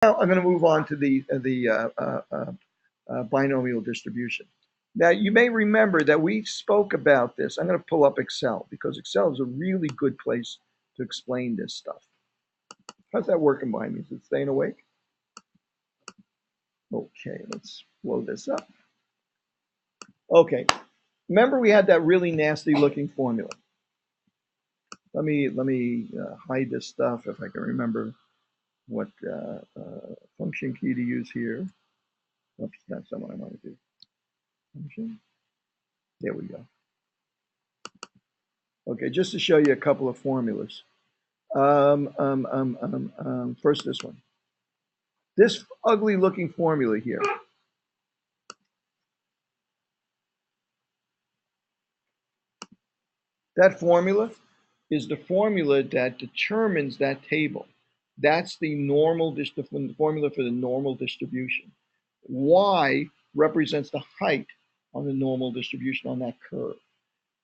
Now I'm going to move on to the binomial distribution. Now you may remember that we spoke about this. I'm going to pull up Excel because Excel is a really good place to explain this stuff. How's that working behind me? Is it staying awake? Okay, let's blow this up. Okay, remember we had that really nasty looking formula. Let me hide this stuff if I can remember what function key to use here. Oops, that's not what I want to do. Function. There we go. Okay, just to show you a couple of formulas. First, this one. This ugly looking formula here. That formula is the formula that determines that table. That's the normal the formula for the normal distribution. Y represents the height on the normal distribution on that curve.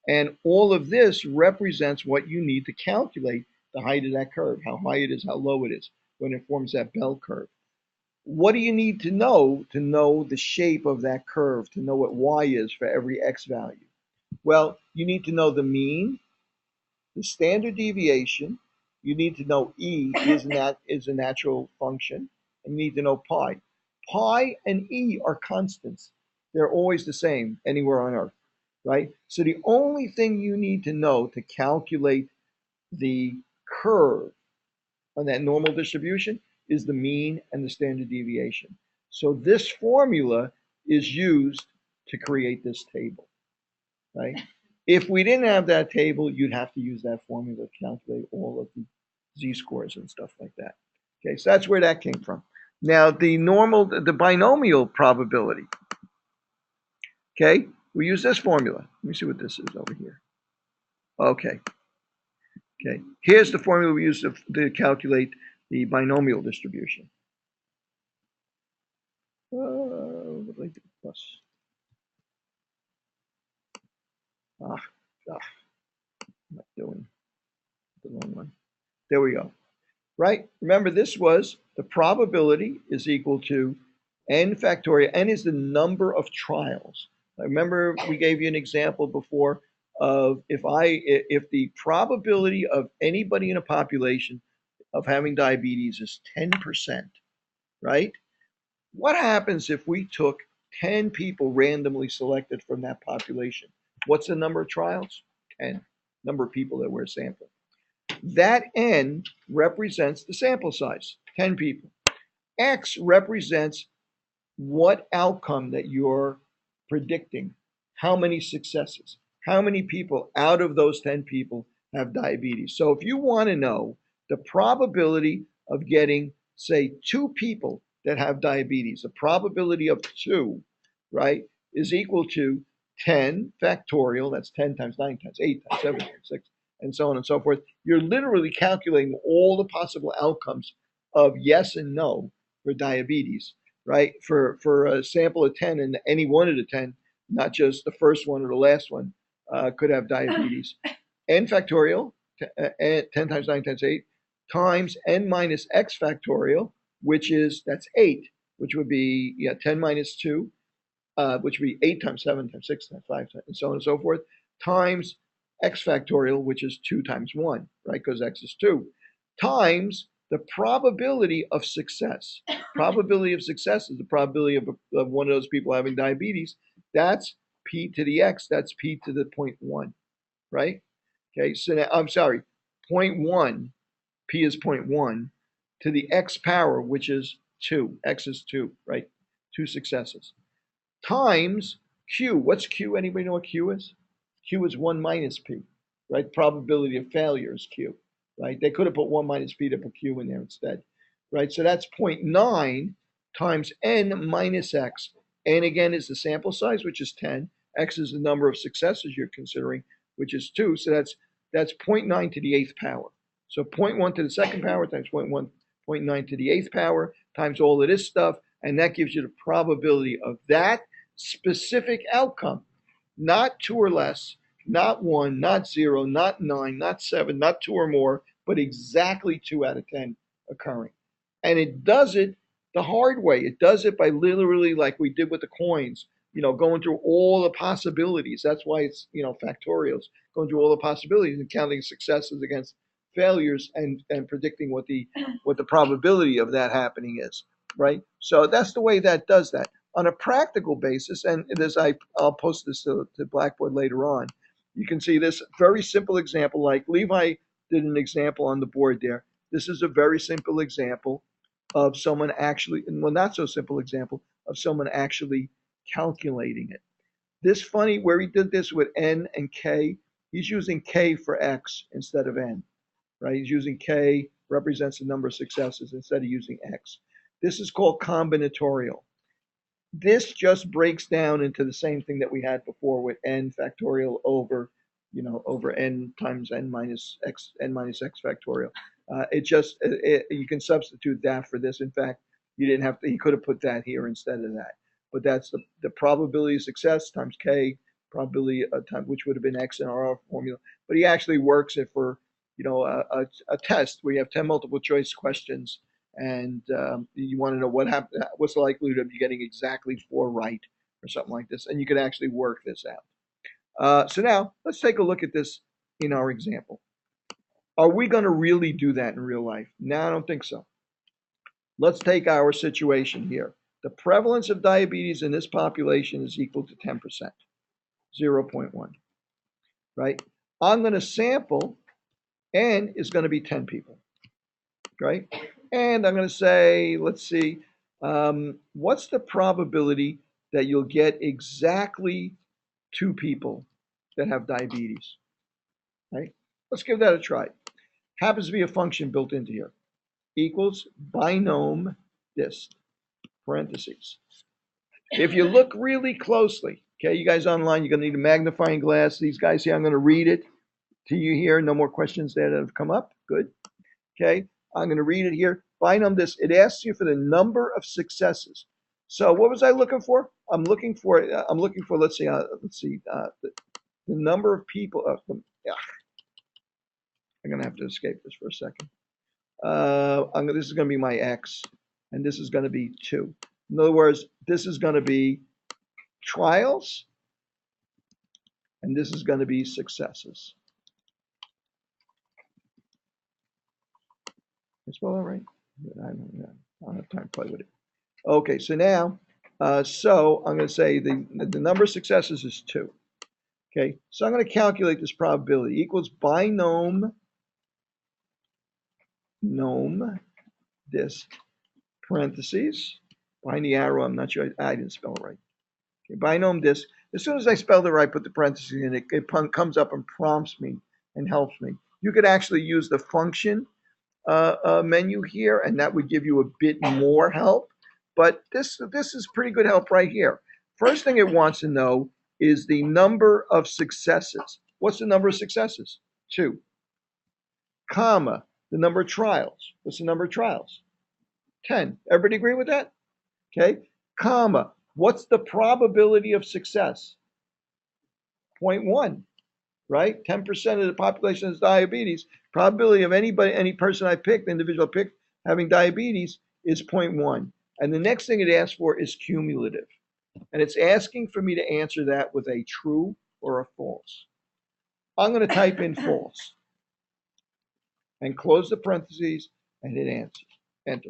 And all of this represents what you need to calculate the height of that curve, how high it is, how low it is, when it forms that bell curve. What do you need to know the shape of that curve, to know what y is for every x value? Well, you need to know the mean, the standard deviation. You need to know e is a natural function, and you need to know pi. Pi and e are constants. They're always the same anywhere on Earth, right? So the only thing you need to know to calculate the curve on that normal distribution is the mean and the standard deviation. So this formula is used to create this table, right? If we didn't have that table, you'd have to use that formula to calculate all of the z-scores and stuff like that. Okay, so that's where that came from. Now, the binomial probability, okay, we use this formula. Let me see what this is over here. Okay, here's the formula we use to calculate the binomial distribution. Like the plus. What am I doing? The wrong one. There we go. Right? Remember, this was the probability is equal to n factorial. N is the number of trials. I remember we gave you an example before of if the probability of anybody in a population of having diabetes is 10%, right? What happens if we took 10 people randomly selected from that population? What's the number of trials? 10. Number of people that we're sampling. That n represents the sample size, 10 people. X represents what outcome that you're predicting, how many successes, how many people out of those 10 people have diabetes. So if you want to know the probability of getting, say, 2 people that have diabetes, the probability of 2, right, is equal to 10 factorial, that's 10 times 9 times 8 times 7 times 6, and so on and so forth. You're literally calculating all the possible outcomes of yes and no for diabetes, right? For a sample of 10, and any one of the 10, not just the first one or the last one, could have diabetes. N factorial, 10 times 9 times 8, times n minus x factorial, that's 8, which would be 10 minus 2, which would be 8 times 7 times 6 times 5 times, and so on and so forth, times x factorial, which is 2 times 1, right? Because x is 2, times the probability of success. Probability of success is the probability of one of those people having diabetes. That's p to the x, that's p to the 0.1, right? Okay, so now, I'm sorry, 0.1, p is 0.1, to the x power, which is 2, x is 2, right? 2 successes. Times q. What's q? Anybody know what q is? Q is 1 minus p, right? Probability of failure is q, right? They could have put 1 minus p to put q in there instead, right? So that's 0.9 times n minus x. N again is the sample size, which is 10. X is the number of successes you're considering, which is 2. So that's 0.9 to the 8th power. So 0.1 to the 2nd power times 0.9 to the 8th power times all of this stuff, and that gives you the probability of that specific outcome. Not 2 or less, not 1, not 0, not 9, not 7, not 2 or more, but exactly 2 out of 10 occurring. And it does it the hard way. It does it by literally, like we did with the coins, going through all the possibilities. That's why it's, factorials, going through all the possibilities and counting successes against failures and predicting what the probability of that happening is, right? So that's the way that does that. On a practical basis, and I'll post this to Blackboard later on, you can see this very simple example, like Levi did an example on the board there. This is a very simple example of someone actually, well, not so simple example of someone actually calculating it. This funny, where he did this with N and K, he's using K for X instead of N, right? He's using K, represents the number of successes instead of using X. This is called combinatorial. This just breaks down into the same thing that we had before with N factorial over, over N times N minus X factorial. You can substitute that for this. In fact, you didn't have to, he could have put that here instead of that. But that's the probability of success times K, probability of time, which would have been X in our formula. But he actually works it for, a test where you have 10 multiple choice questions, and you want to know what's the likelihood of you getting exactly 4 right or something like this. And you can actually work this out. So now let's take a look at this in our example. Are we going to really do that in real life? No, I don't think so. Let's take our situation here. The prevalence of diabetes in this population is equal to 10%, 0.1, right? I'm going to sample, N is going to be 10 people, right? And I'm going to say, let's see, what's the probability that you'll get exactly 2 people that have diabetes, right? Let's give that a try. Happens to be a function built into here. Equals binom dist, parentheses. If you look really closely, okay, you guys online, you're going to need a magnifying glass. These guys here, I'm going to read it to you here. No more questions there that have come up. Good. Okay, I'm going to read it here. Binom dist, it asks you for the number of successes. So what was I looking for? I'm looking for, let's see, the number of people. I'm going to have to escape this for a second. This is going to be my X, and this is going to be 2. In other words, this is going to be trials, and this is going to be successes. Did I spell that right? I don't have time to play with it. Okay, so now, so I'm going to say the number of successes is 2. Okay, so I'm going to calculate this probability. Equals binom dist, parentheses, behind the arrow, I'm not sure, I didn't spell it right. Okay, binom dist, as soon as I spelled it right, put the parentheses in, it comes up and prompts me and helps me. You could actually use the function menu here, and that would give you a bit more help. But this is pretty good help right here. First thing it wants to know is the number of successes. What's the number of successes? 2. Comma, the number of trials. What's the number of trials? 10. Everybody agree with that? Okay. Comma, what's the probability of success? 0.1, right? 10% of the population has diabetes. Probability of any person I picked, individual I picked, having diabetes is 0.1. And the next thing it asks for is cumulative. And it's asking for me to answer that with a true or a false. I'm going to type in false and close the parentheses, and hit enter.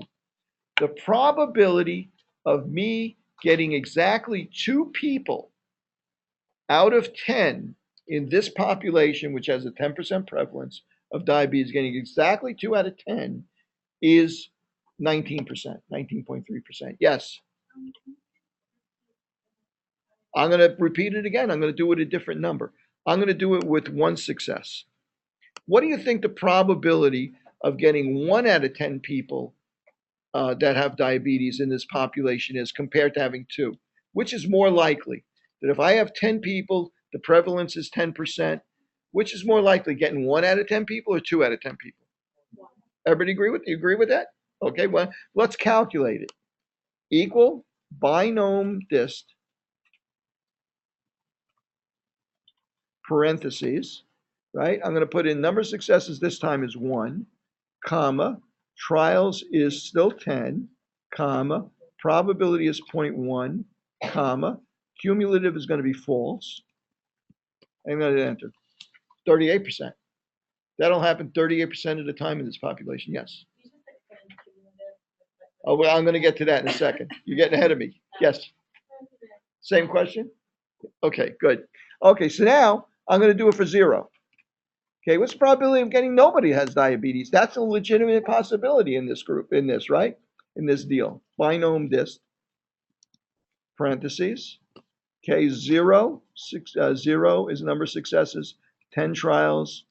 The probability of me getting exactly 2 people out of 10 in this population, which has a 10% prevalence of diabetes, getting exactly 2 out of 10 is 19%, 19.3%. Yes. I'm going to repeat it again. I'm going to do it a different number. I'm going to do it with 1 success. What do you think the probability of getting 1 out of 10 people that have diabetes in this population is compared to having 2? Which is more likely? That if I have 10 people, the prevalence is 10%. Which is more likely, getting 1 out of 10 people or 2 out of 10 people? Everybody agree with that? Okay, well, let's calculate it. Equal binom dist, parentheses, right? I'm going to put in number of successes this time is 1, comma, trials is still 10, comma, probability is 0.1, comma, cumulative is going to be false. I'm going to enter 38%. That'll happen 38% of the time in this population. Yes. Oh, well, I'm going to get to that in a second. You're getting ahead of me. Yes. Same question? Okay, good. Okay, so now I'm going to do it for 0. Okay, what's the probability of getting nobody has diabetes? That's a legitimate possibility in this group, in this, right? In this deal. Binom dist, parentheses. Okay, 0 is the number of successes, 10 trials,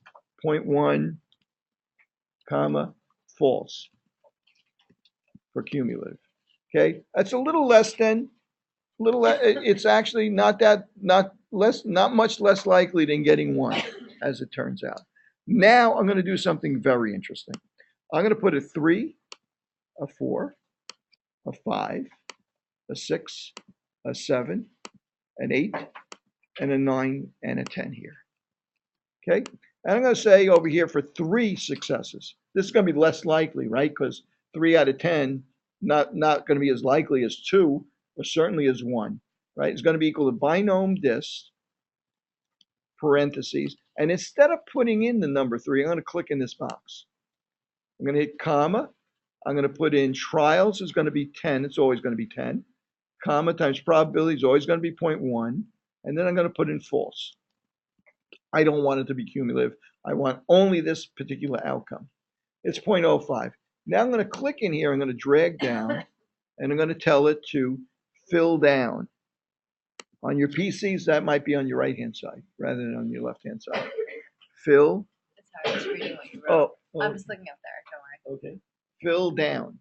0.1, comma, false for cumulative. Okay, that's a little less than, it's actually not much less likely than getting 1, as it turns out. Now I'm going to do something very interesting. I'm going to put a 3, a 4, a 5, a 6, a 7, an 8, and a 9, and a 10 here. Okay, and I'm going to say over here for 3 successes. This is going to be less likely, right? Because 3 out of 10, not going to be as likely as 2, or certainly as 1, right? It's going to be equal to binom dist, parentheses, and instead of putting in the number 3, I'm going to click in this box. I'm going to hit comma. I'm going to put in trials is going to be 10. It's always going to be 10. Comma times probability is always going to be 0.1. And then I'm going to put in false. I don't want it to be cumulative. I want only this particular outcome. It's 0.05. Now I'm going to click in here. I'm going to drag down. And I'm going to tell it to fill down. On your PCs, that might be on your right-hand side rather than on your left-hand side. Fill. That's how I was reading what you wrote. I'm just looking up there. Don't worry. Okay. Fill down.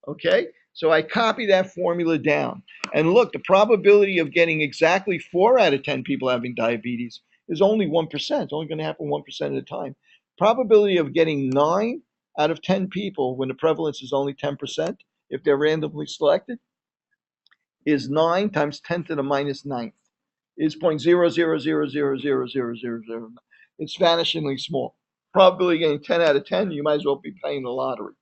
Okay. So I copy that formula down. And look, the probability of getting exactly 4 out of 10 people having diabetes is only 1%. It's only going to happen 1% of the time. Probability of getting 9 out of 10 people when the prevalence is only 10%, if they're randomly selected, is 9 times 10 to the minus 9th. Is 0.000000000. It's vanishingly small. Probability of getting 10 out of 10, you might as well be playing the lottery,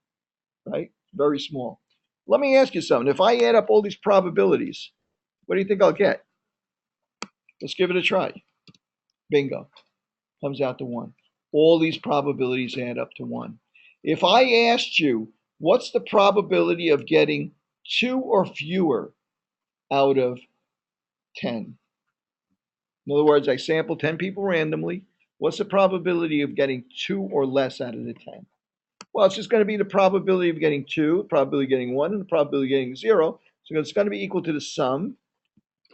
right? Very small. Let me ask you something. If I add up all these probabilities, what do you think I'll get? Let's give it a try. Bingo. Comes out to 1. All these probabilities add up to 1. If I asked you, what's the probability of getting 2 or fewer out of 10? In other words, I sample 10 people randomly. What's the probability of getting 2 or less out of the 10? Well, it's just going to be the probability of getting 2, the probability of getting 1, and the probability of getting 0. So it's going to be equal to the sum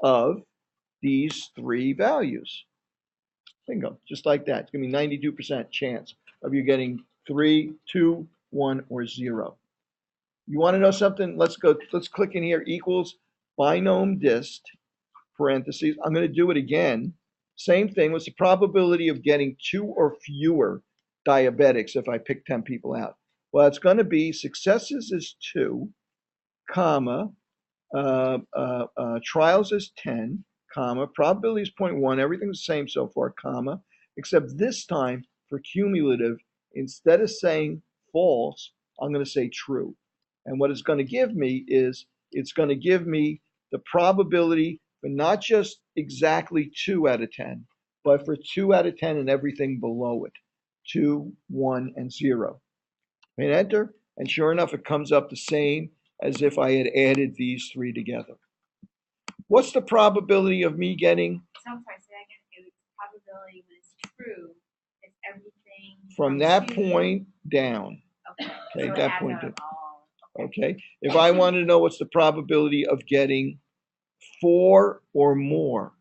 of these 3 values. Bingo, just like that. It's going to be 92% chance of you getting 3, 2, 1, or 0. You want to know something? Let's click in here, equals binom dist, parentheses. I'm going to do it again. Same thing. What's the probability of getting 2 or fewer diabetics if I pick 10 people out? Well, it's going to be successes is 2, comma, trials is 10, comma, probability is 0.1, everything's the same so far, comma, except this time for cumulative, instead of saying false, I'm going to say true. And what it's going to give me is, it's going to give me the probability for not just exactly 2 out of 10, but for 2 out of 10 and everything below it, 2, 1, and 0. Hit enter, and sure enough, it comes up the same as if I had added these 3 together. What's the probability of me getting? So I'm sorry, say that again. It's probability when it's true, it's everything From that point down. Okay. Okay, So that point down. Okay. If I wanted to know what's the probability of getting 4 or more,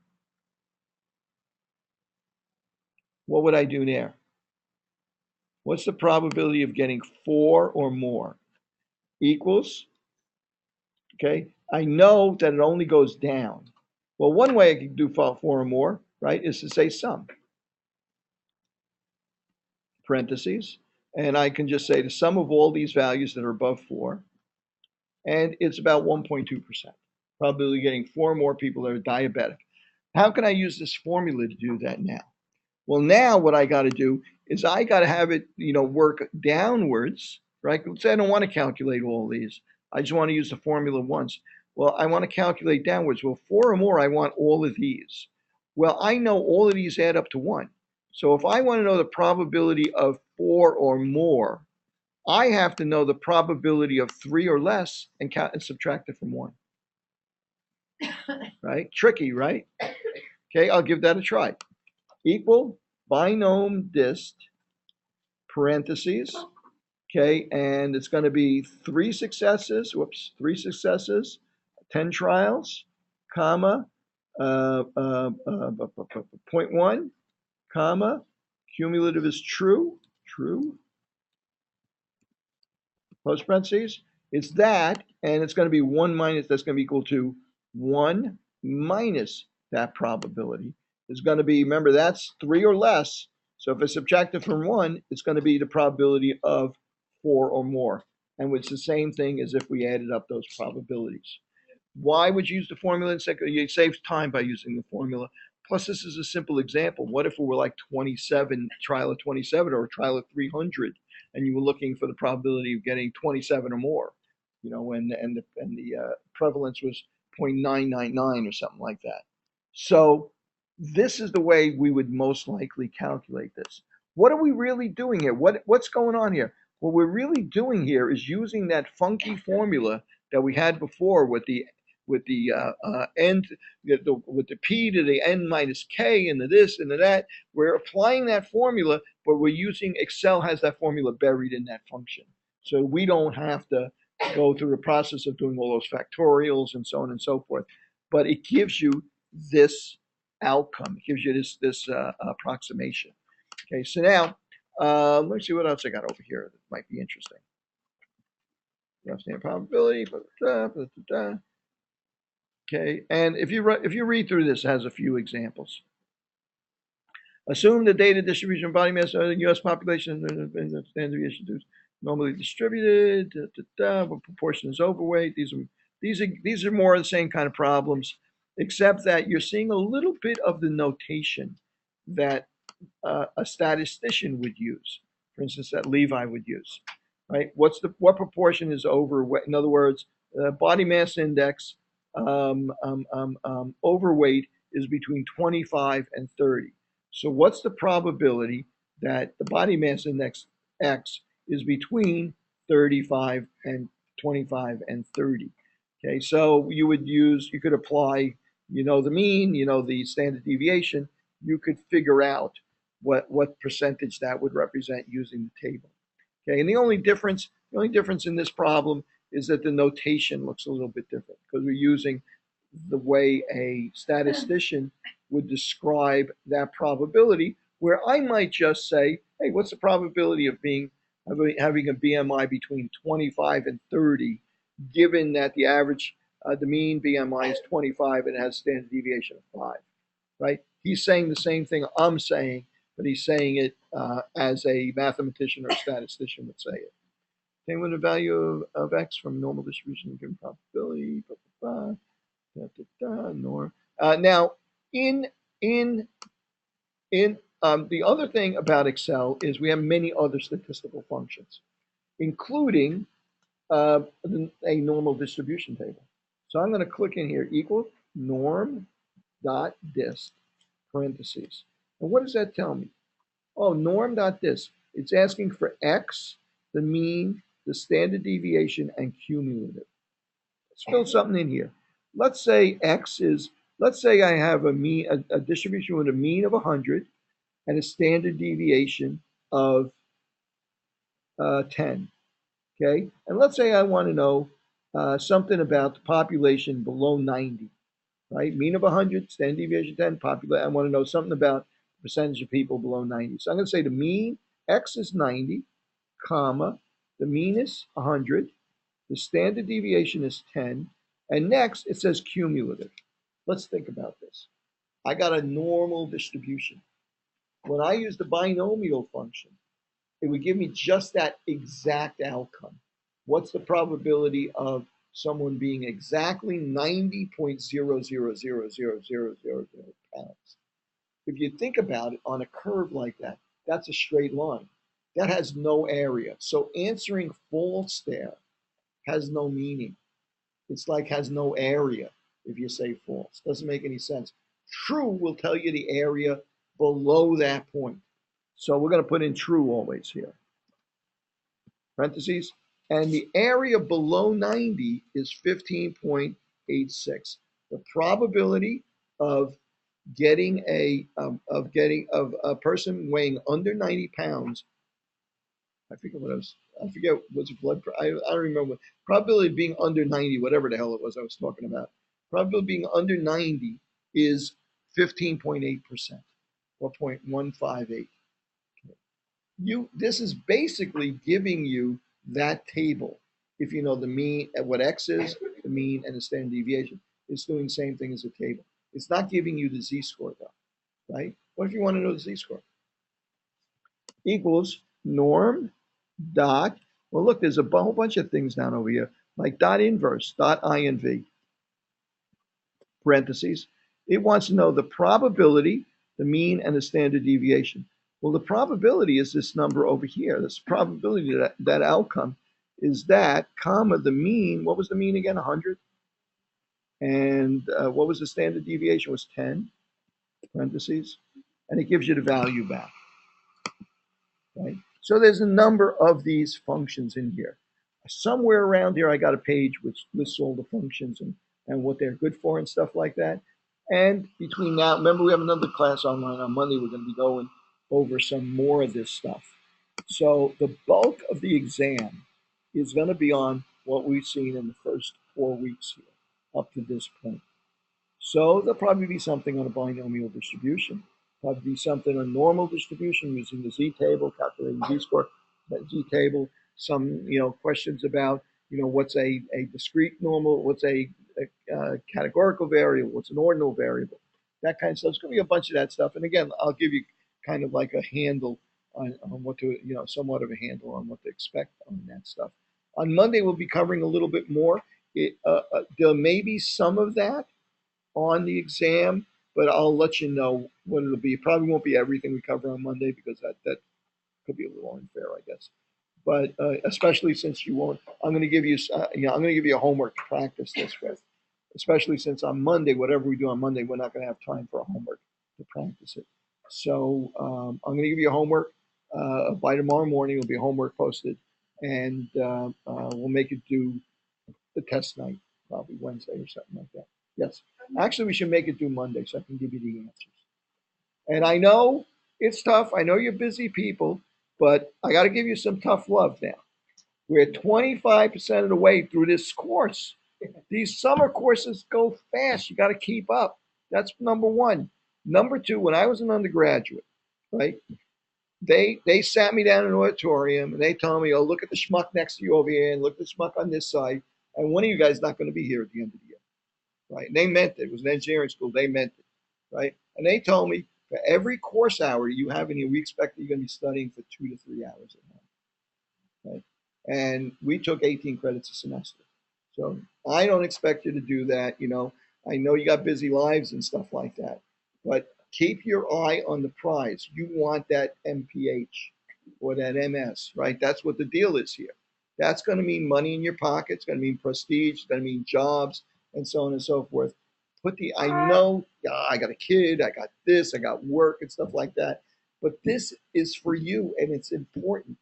what would I do there? What's the probability of getting 4 or more? Equals, okay, I know that it only goes down. Well, one way I could do 4 or more, right, is to say sum. Parentheses. And I can just say the sum of all these values that are above 4. And it's about 1.2%. Probability of getting 4 or more people that are diabetic. How can I use this formula to do that now? Well, now what I got to do is I got to have it, work downwards, right? Let's say I don't want to calculate all these. I just want to use the formula once. Well, I want to calculate downwards. Well, 4 or more, I want all of these. Well, I know all of these add up to 1. So if I want to know the probability of 4 or more, I have to know the probability of 3 or less and count and subtract it from 1. Right? Tricky, right? Okay, I'll give that a try. Equal binom dist parentheses. Okay, and it's going to be 3 successes, 10 trials, comma, 0.1, comma, cumulative is true, close parentheses. It's that, and it's going to be 1 minus, that's going to be equal to 1 minus that probability. It's going to be, remember, that's 3 or less. So if I subtract it from 1, it's going to be the probability of 4 or more. And it's the same thing as if we added up those probabilities. Why would you use the formula? You save time by using the formula. Plus, this is a simple example. What if it were like 27, trial of 27 or a trial of 300, and you were looking for the probability of getting 27 or more, and the prevalence was 0.999 or something like that. So this is the way we would most likely calculate this. What are we really doing here? What's going on here? What we're really doing here is using that funky formula that we had before with the n, with the p to the n minus k and the this and the that. We're applying that formula, but we're using Excel has that formula buried in that function, so we don't have to go through the process of doing all those factorials and so on and so forth. But it gives you this outcome. It gives you this approximation. Okay, so now let me see what else I got over here that might be interesting. You understand probability. Okay, and if you read through this, it has a few examples. Assume the data distribution of body mass of the U.S. population and standard deviation is normally distributed. What proportion is overweight? These are more of the same kind of problems, except that you're seeing a little bit of the notation that a statistician would use. For instance, that Levi would use. Right? What proportion is overweight? In other words, body mass index. Overweight is between 25 and 30. So what's the probability that the body mass index X is between 35 and 25 and 30? Okay, so you could apply, the mean, the standard deviation. You could figure out what percentage that would represent using the table. Okay, and the only difference in this problem is that the notation looks a little bit different because we're using the way a statistician would describe that probability, where I might just say, hey, what's the probability of having a BMI between 25 and 30, given that the average, the mean BMI is 25 and it has standard deviation of 5, right? He's saying the same thing I'm saying, but he's saying it as a mathematician or a statistician would say it. When the value of X from normal distribution given probability, norm. Now, in the other thing about Excel is we have many other statistical functions, including a normal distribution table. So I'm going to click in here, equal norm dot dist parentheses. And what does that tell me? Oh, norm dot dist. It's asking for X, the mean, the standard deviation, and cumulative. Let's fill something in here. Let's say let's say I have a distribution with a mean of 100 and a standard deviation of 10. Okay, and let's say I want to know something about the population below 90, right? Mean of 100, standard deviation 10, I want to know something about the percentage of people below 90. So I'm going to say the mean X is 90, comma, the mean is 100, the standard deviation is 10, and next it says cumulative. Let's think about this. I got a normal distribution. When I use the binomial function, it would give me just that exact outcome. What's the probability of someone being exactly 90.000000 pounds? If you think about it on a curve like that, that's a straight line. That has no area. So answering false there has no meaning. It's like has no area if you say false. Doesn't make any sense. True will tell you the area below that point. So we're going to put in true always here. Parentheses. And the area below 90 is 15.86. The probability of getting of a person weighing under 90 pounds. I forget what I forget what's blood. I don't remember. Probability of being under 90, whatever the hell it was I was talking about. Probability of being under 90 is 15.8%, or 0.158. This is basically giving you that table. If you know the mean, what x is, the mean, and the standard deviation, it's doing the same thing as a table. It's not giving you the z-score though, right? What if you want to know the z-score? Equals norm dot, well look, there's a whole bunch of things down over here, like dot inverse, dot inv, parentheses. It wants to know the probability, the mean, and the standard deviation. Well, the probability is this number over here. This probability that outcome is that, comma, the mean, what was the mean again, 100? And what was the standard deviation? Was 10, parentheses. And it gives you the value back, right? So there's a number of these functions in here. Somewhere around here, I got a page which lists all the functions and what they're good for and stuff like that. And between now, remember we have another class online on Monday. We're going to be going over some more of this stuff. So the bulk of the exam is going to be on what we've seen in the first 4 weeks here, up to this point. So there'll probably be something on a binomial distribution, probably be something on normal distribution using the z-table, calculating z-score, that z-table, some questions about what's a discrete normal, what's a categorical variable, what's an ordinal variable, that kind of stuff. It's going to be a bunch of that stuff. And again, I'll give you kind of like a handle on what to, somewhat of a handle on what to expect on that stuff. On Monday, we'll be covering a little bit more. There may be some of that on the exam, but I'll let you know what it'll be. It probably won't be everything we cover on Monday because that could be a little unfair, I guess. But especially since you won't, I'm going to give you, I'm going to give you a homework to practice this with. Especially since on Monday, whatever we do on Monday, we're not going to have time for a homework to practice it. So I'm going to give you a homework. By tomorrow morning, there'll be a homework posted, and we'll make it do the test night, probably Wednesday or something like that. Yes. Actually, we should make it do Monday so I can give you the answers. And I know it's tough. I know you're busy people, but I got to give you some tough love now. We're 25% of the way through this course. These summer courses go fast. You got to keep up. That's number one. Number two, when I was an undergraduate, right, they sat me down in an auditorium and they told me, oh, look at the schmuck next to you over here and look at the schmuck on this side. And one of you guys is not going to be here at the end of the year, right? And they meant it. It was an engineering school. They meant it, right? And they told me for every course hour you have in here, we expect that you're going to be studying for 2 to 3 hours a month, right? And we took 18 credits a semester. So I don't expect you to do that. I know you got busy lives and stuff like that, but keep your eye on the prize. You want that MPH or that MS, right? That's what the deal is here. That's going to mean money in your pocket. It's going to mean prestige. It's going to mean jobs and so on and so forth. I know I got a kid, I got this, I got work and stuff like that, but this is for you and it's important,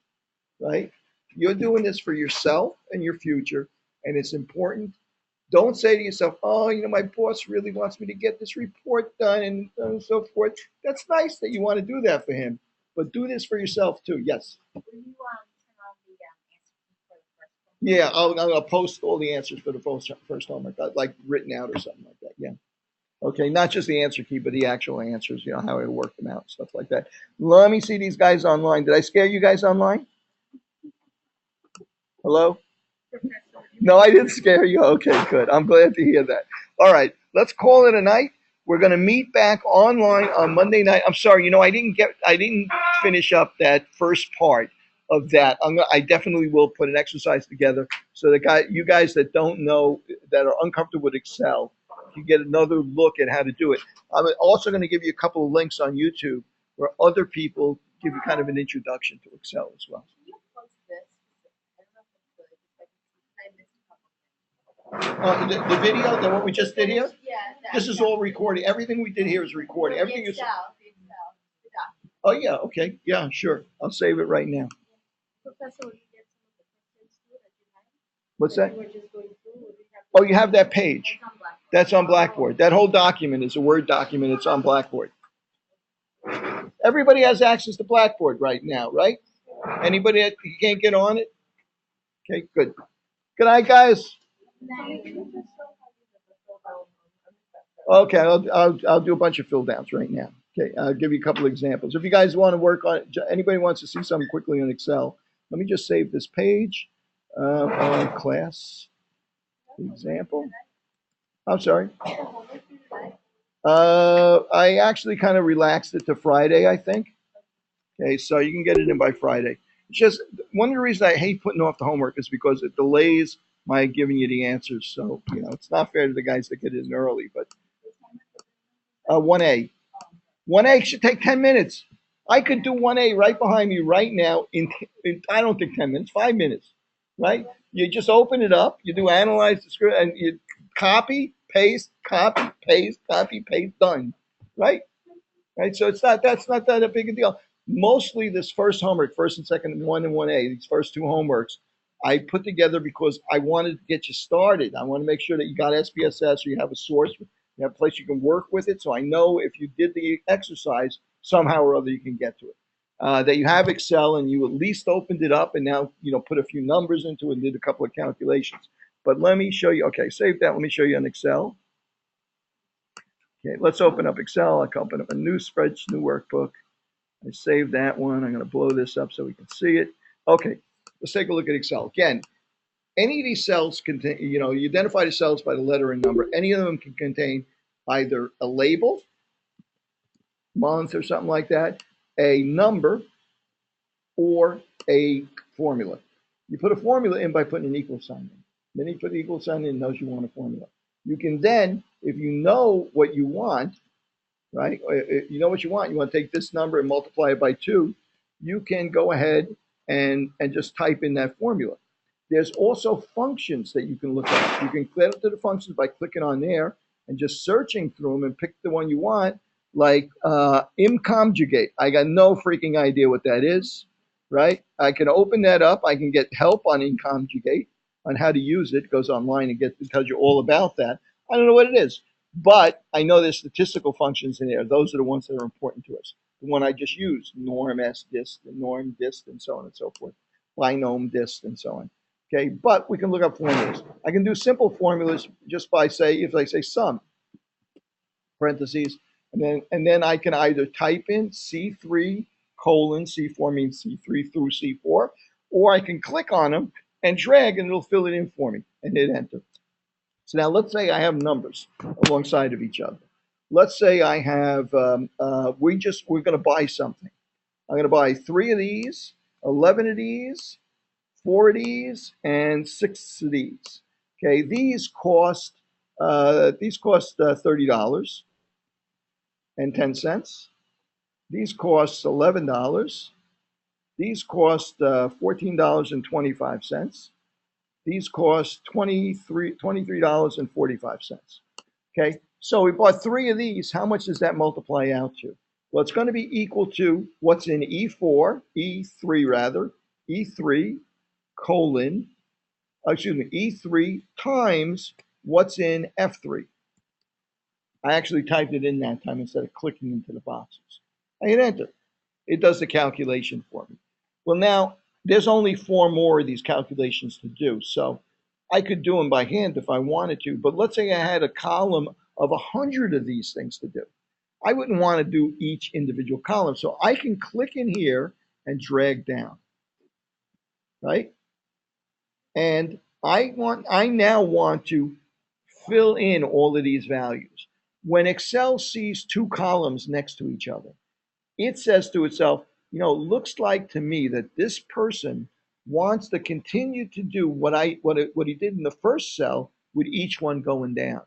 right? You're doing this for yourself and your future, and it's important. Don't say to yourself, oh, my boss really wants me to get this report done and so forth. That's nice that you want to do that for him, but do this for yourself too. Yes? Will you turn on the answer for the first one? Yeah, I'll post all the answers for the first homework, like written out or something like that. Yeah. Okay, not just the answer key, but the actual answers, how I work them out, stuff like that. Let me see these guys online. Did I scare you guys online? Hello? No, I didn't scare you. Okay, good. I'm glad to hear that. All right, let's call it a night. We're going to meet back online on Monday night. I'm sorry, I didn't finish up that first part of that. I definitely will put an exercise together so that you guys that don't know, that are uncomfortable with Excel, you get another look at how to do it. I'm also going to give you a couple of links on YouTube where other people give you kind of an introduction to Excel as well. Can you post this? I don't know if it's good. It's like I missed The video, what we just did here? Yeah. This is all recorded. Everything we did here is recorded. Everything you said. Oh, yeah, okay. Yeah, sure. I'll save it right now. Professor, will you get some of the questions too that you had? What's that? You were just going through. Will you have Oh, you have that page. That's on Blackboard. That's on Blackboard. That whole document is a Word document. It's on Blackboard. Everybody has access to Blackboard right now, right? Anybody that you can't get on it? Okay, good. Good night, guys. Okay, I'll do a bunch of fill downs right now. Okay, I'll give you a couple examples. If you guys want to work on it, anybody wants to see something quickly on Excel, let me just save this page on class example. I'm sorry. I actually kind of relaxed it to Friday, I think. Okay, so you can get it in by Friday. It's just one of the reasons I hate putting off the homework is because it delays my giving you the answers. So, it's not fair to the guys that get in early, but 1A. 1A should take 10 minutes. I could do 1A right behind me right now in I don't think 10 minutes, 5 minutes, right? You just open it up, you do analyze the script, and you copy, paste, done, right? Right? So that's not that a big a deal. Mostly this first homework, first and second, 1 and 1A, these first two homeworks, I put together because I wanted to get you started. I want to make sure that you got SPSS or you have a source, you have a place you can work with it. So I know if you did the exercise, somehow or other you can get to it. That you have Excel and you at least opened it up and now, put a few numbers into it and did a couple of calculations. But let me show you. Okay, save that. Let me show you on Excel. Okay, let's open up Excel. I can open up a new spreadsheet, new workbook. I saved that one. I'm going to blow this up so we can see it. Okay, let's take a look at Excel. Again, any of these cells contain, you identify the cells by the letter and number. Any of them can contain either a label, month or something like that, a number, or a formula. You put a formula in by putting an equal sign in. Then you put the equal sign in, knows you want a formula. You can then, if you know what you want, right? You know what you want to take this number and multiply it by 2. You can go ahead and just type in that formula. There's also functions that you can look at. You can click up to the functions by clicking on there and just searching through them and pick the one you want, like imconjugate. I got no freaking idea what that is, right? I can open that up. I can get help on imconjugate, on how to use it. It goes online and tells you all about that. I don't know what it is. But I know there's statistical functions in there. Those are the ones that are important to us. The one I just used, norm s dist, norm dist, and so on and so forth, binom dist, and so on. Okay, but we can look up formulas. I can do simple formulas just by if I say sum, parentheses, and then I can either type in C3 colon C4 means C3 through C4, or I can click on them and drag, and it'll fill it in for me and hit enter. So now let's say I have numbers alongside of each other. Let's say I have, we're going to buy something. I'm going to buy 3 of these, 11 of these, 4 of these, and 6 of these. Okay, these cost $30.10. These cost $11. These cost $14.25. These cost $23.45. Okay, so we bought 3 of these. How much does that multiply out to? Well, it's going to be equal to what's in E3 rather, E3 colon, E3 times what's in F3. I actually typed it in that time instead of clicking into the boxes. I hit enter. It does the calculation for me. Well, now there's only 4 more of these calculations to do. So I could do them by hand if I wanted to, but let's say I had a column of 100 of these things to do. I wouldn't want to do each individual column. So I can click in here and drag down, right? And I now want to fill in all of these values. When Excel sees 2 columns next to each other, it says to itself, looks like to me that this person wants to continue to do what he did in the first cell with each one going down.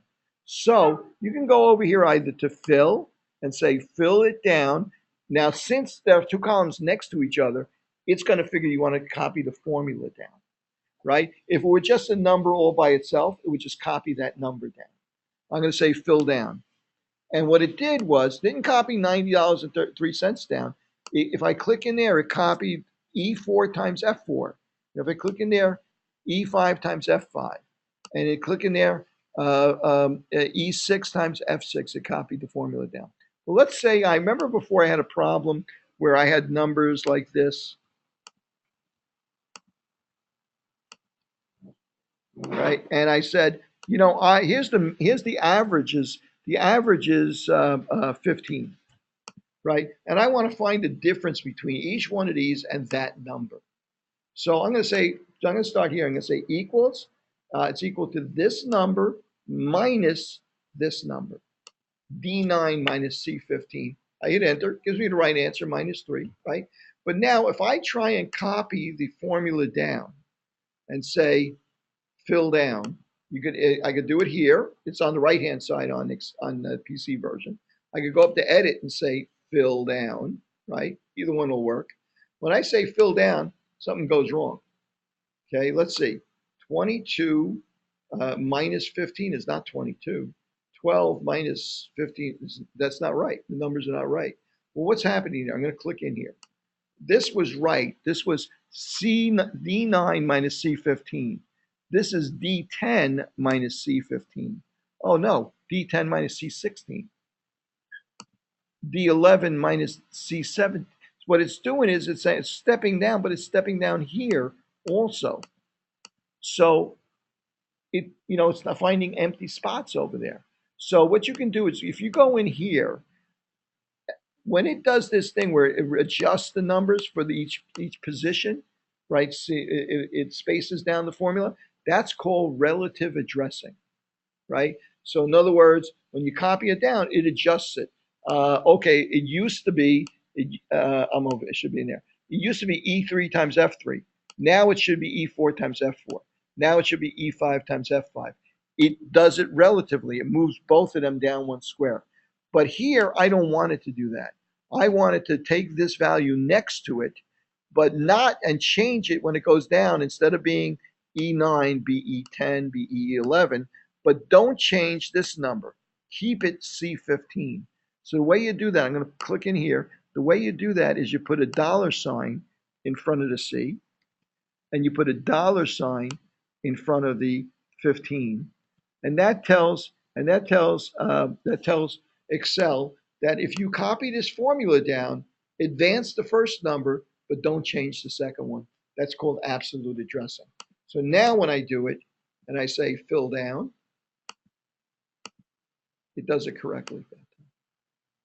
So you can go over here either to fill and say fill it down. Now, since there are 2 columns next to each other, it's going to figure you want to copy the formula down. right? If it were just a number all by itself, it would just copy that number down. I'm going to say fill down. And what it did was, didn't copy $90.03 down. If I click in there, it copied E4 times F4. If I click in there, E5 times F5. And it click in there, E6 times F6, it copied the formula down. Well, let's say, I remember before I had a problem where I had numbers like this, right? And I said, here's the averages. The average is 15, right? And I want to find the difference between each one of these and that number. So I'm going to start here. I'm going to say equals. It's equal to this number minus this number. D9 minus C15. I hit enter, gives me the right answer, -3, right? But now if I try and copy the formula down and say fill down, I could do it here. It's on the right hand side on the PC version. I could go up to edit and say fill down, right? Either one will work. When I say fill down, something goes wrong. Okay, let's see. 22 minus 15 is not 22. 12 minus 15, that's not right. The numbers are not right. Well, what's happening here? I'm going to click in here. This was right. This was D9 minus C15. This is D10 minus C15. Oh no, D10 minus C16. D11 minus C7. What it's doing is it's stepping down, but it's stepping down here also. So it's not finding empty spots over there. So what you can do is if you go in here, when it does this thing where it adjusts the numbers for each position, right? See, it spaces down the formula. That's called relative addressing, right? So in other words, when you copy it down, it adjusts it. Okay, it used to be, I'm over, it should be in there. It used to be E3 times F3. Now it should be E4 times F4. Now it should be E5 times F5. It does it relatively. It moves both of them down one square. But here, I don't want it to do that. I want it to take this value next to it, but not and change it when it goes down. Instead of being E9, be E10, be E11, but don't change this number. Keep it C15. So the way you do that, I'm going to click in here. The way you do that is you put a $sign in front of the C, and you put a $sign in front of the 15, and that tells Excel that if you copy this formula down, advance the first number, but don't change the second one. That's called absolute addressing. So now when I do it and I say fill down, it does it correctly,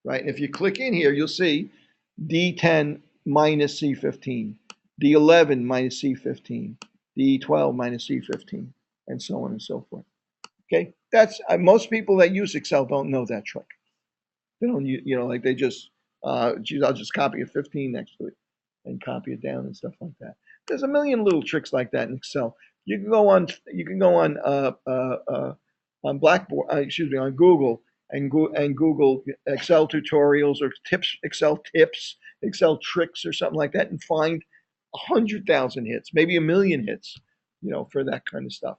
right? And if you click in here, you'll see D10 minus C15, D11 minus C15, D12 minus C15, and so on and so forth. Okay, that's most people that use Excel don't know that trick. They don't, like they just, geez, I'll just copy a 15 next to it and copy it down and stuff like that. There's a million little tricks like that in Excel. You can go on Blackboard, on Google and Google Excel tutorials or Excel tips, Excel tricks or something like that, and find 100,000 hits, maybe a million hits, for that kind of stuff.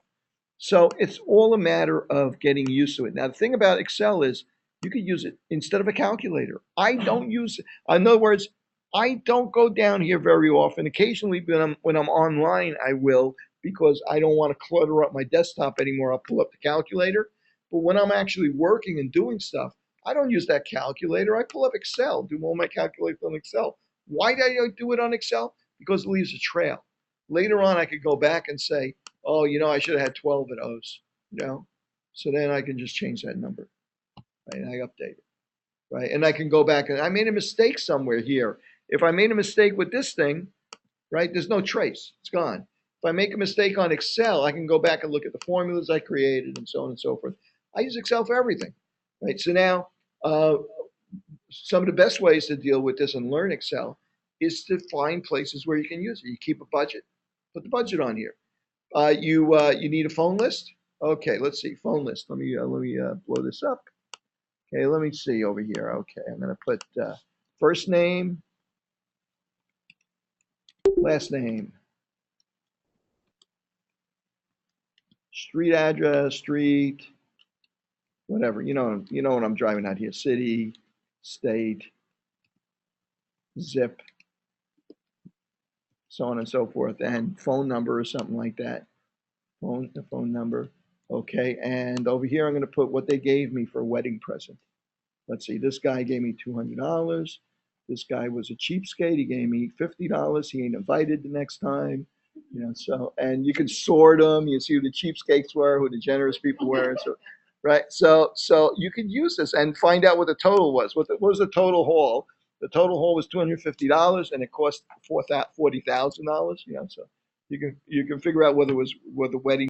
So it's all a matter of getting used to it. Now, the thing about Excel is you could use it instead of a calculator. I don't use it. In other words, I don't go down here very often. Occasionally, when I'm online, I will, because I don't want to clutter up my desktop anymore. I'll pull up the calculator. But when I'm actually working and doing stuff, I don't use that calculator. I pull up Excel, do all my calculations on Excel. Why do I do it on Excel? Because it leaves a trail. Later on, I could go back and say, oh, I should have had 12 of those, So then I can just change that number, right? And I update it, right? And I can go back and I made a mistake somewhere here. If I made a mistake with this thing, right, there's no trace. It's gone. If I make a mistake on Excel, I can go back and look at the formulas I created and so on and so forth. I use Excel for everything, right? So now, some of the best ways to deal with this and learn Excel is to find places where you can use it. You keep a budget, put the budget on here. You need a phone list? Okay, let's see, phone list. Let me blow this up. Okay, let me see over here. Okay, I'm going to put first name, last name. street address, street, whatever. You know what I'm driving at here. City, state, zip, so on and so forth, and phone number or something like that. The phone number. Okay, and over here I'm going to put what they gave me for a wedding present. Let's see, this guy gave me $200. This guy was a cheapskate. He gave me $50. He ain't invited the next time. So, and you can sort them. You see who the cheapskates were, who the generous people were. So, right. So you could use this and find out what the total was. What was the total haul? The total haul was $250, and it cost $40,000. So you can figure out whether the wedding